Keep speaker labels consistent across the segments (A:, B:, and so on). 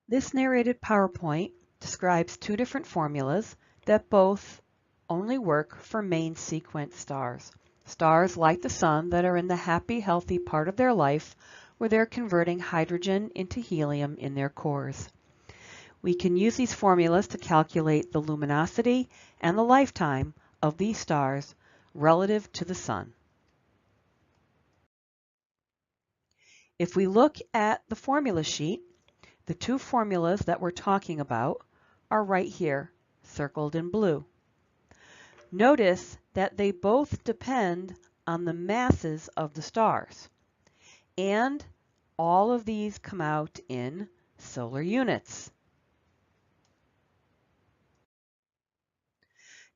A: This narrated PowerPoint describes two different formulas that both only work for main sequence stars. Stars like the Sun that are in the happy, healthy part of their life where they're converting hydrogen into helium in their cores. We can use these formulas to calculate the luminosity and the lifetime of these stars relative to the Sun. If we look at the formula sheet, the two formulas that we're talking about are right here, circled in blue. Notice that they both depend on the masses of the stars, and all of these come out in solar units.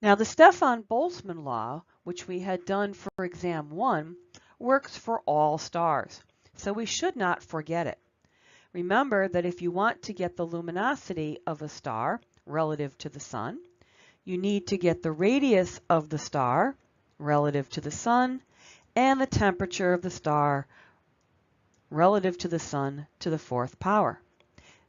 A: Now, the Stefan-Boltzmann law, which we had done for exam 1, works for all stars, so we should not forget it. Remember that if you want to get the luminosity of a star relative to the Sun, you need to get the radius of the star relative to the Sun and the temperature of the star relative to the Sun to the fourth power.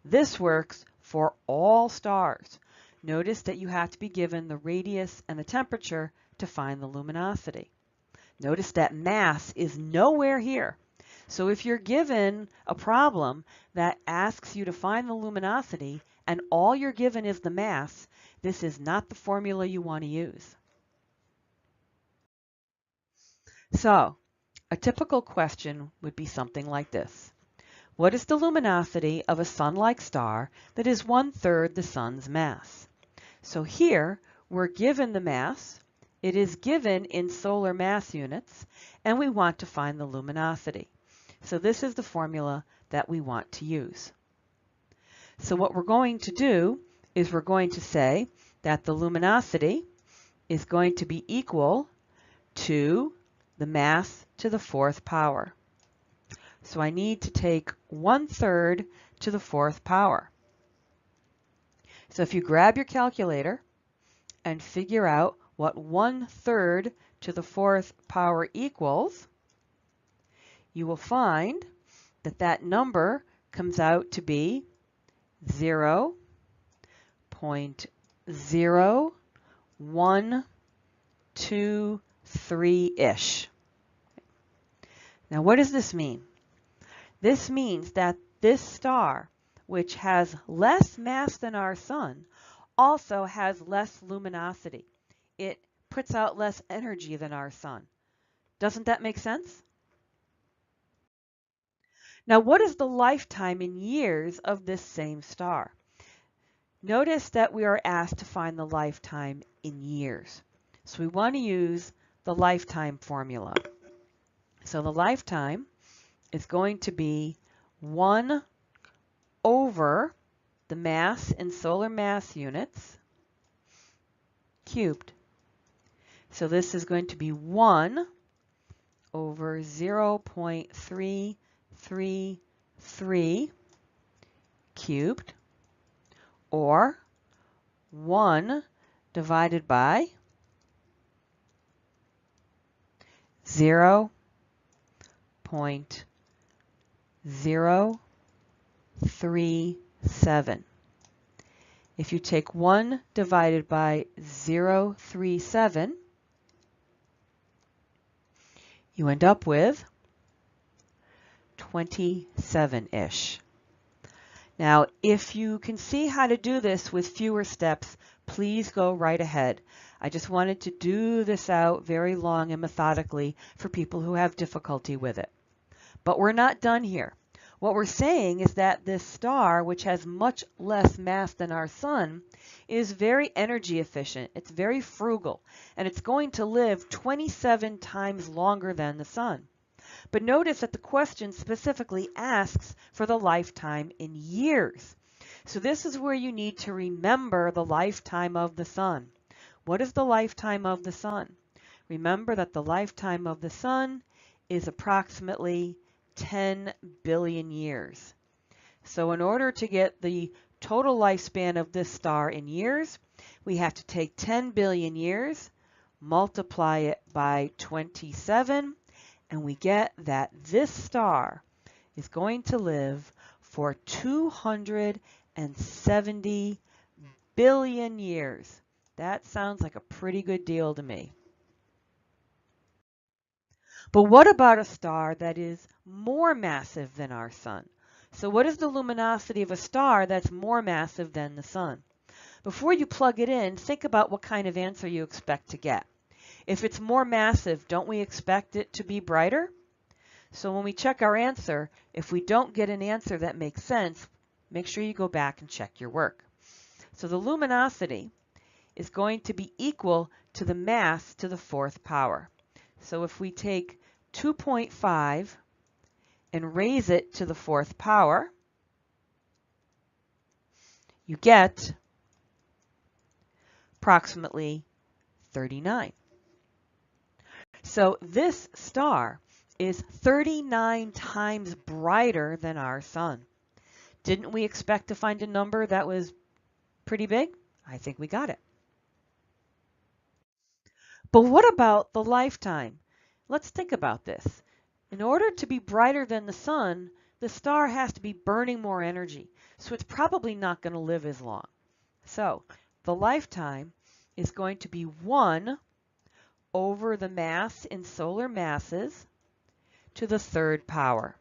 A: This works for all stars. Notice that you have to be given the radius and the temperature to find the luminosity. Notice that mass is nowhere here. So if you're given a problem that asks you to find the luminosity and all you're given is the mass, this is not the formula you want to use. So a typical question would be something like this. What is the luminosity of a Sun-like star that is 1/3 the Sun's mass? So here we're given the mass, it is given in solar mass units, and we want to find the luminosity. So this is the formula that we want to use. So what we're going to do is we're going to say that the luminosity is going to be equal to the mass to the fourth power. So I need to take 1/3 to the fourth power. So if you grab your calculator and figure out what 1/3 to the fourth power equals, you will find that that number comes out to be 0.0123-ish. Now what does this mean? This means that this star, which has less mass than our Sun, also has less luminosity. It puts out less energy than our Sun. Doesn't that make sense? Now, what is the lifetime in years of this same star? Notice that we are asked to find the lifetime in years. So we want to use the lifetime formula. So the lifetime is going to be 1 over the mass in solar mass units cubed. So this is going to be 1 over 0.333 cubed, or 1 divided by 0.037. If you take 1 divided by 0.037, you end up with 27-ish. Now, if you can see how to do this with fewer steps, please go right ahead. I just wanted to do this out very long and methodically for people who have difficulty with it. But we're not done here. What we're saying is that this star, which has much less mass than our Sun, is very energy efficient. It's very frugal, and it's going to live 27 times longer than the Sun. But notice that the question specifically asks for the lifetime in years. So this is where you need to remember the lifetime of the Sun. What is the lifetime of the Sun? Remember that the lifetime of the Sun is approximately 10 billion years. So in order to get the total lifespan of this star in years, we have to take 10 billion years, multiply it by 27, and we get that this star is going to live for 270 billion years. That sounds like a pretty good deal to me. But what about a star that is more massive than our sun? So what is the luminosity of a star that's more massive than the sun? Before you plug it in, think about what kind of answer you expect to get. If it's more massive, don't we expect it to be brighter? So when we check our answer, if we don't get an answer that makes sense, make sure you go back and check your work. So the luminosity is going to be equal to the mass to the fourth power. So if we take 2.5 and raise it to the fourth power, you get approximately 39. So this star is 39 times brighter than our sun. Didn't we expect to find a number that was pretty big? I think we got it. But what about the lifetime? Let's think about this. In order to be brighter than the sun, the star has to be burning more energy, so it's probably not going to live as long. So the lifetime is going to be 1 over the mass in solar masses to the third power.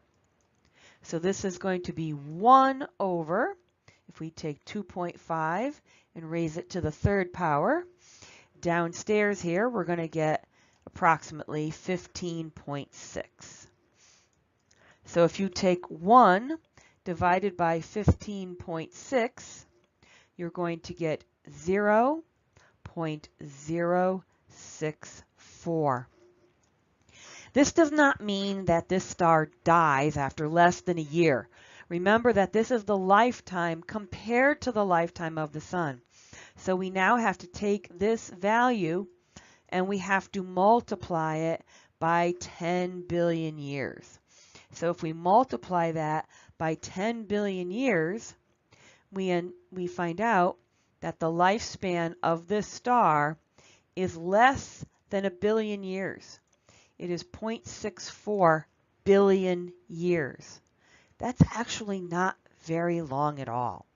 A: So this is going to be 1 over, if we take 2.5 and raise it to the third power, downstairs here we're going to get approximately 15.6. So if you take 1 divided by 15.6, you're going to get 0.064. This does not mean that this star dies after less than a year. Remember that this is the lifetime compared to the lifetime of the sun. So we now have to take this value and we have to multiply it by 10 billion years. So if we multiply that by 10 billion years, we find out that the lifespan of this star is less than 1 billion years. It is 0.64 billion years. That's actually not very long at all.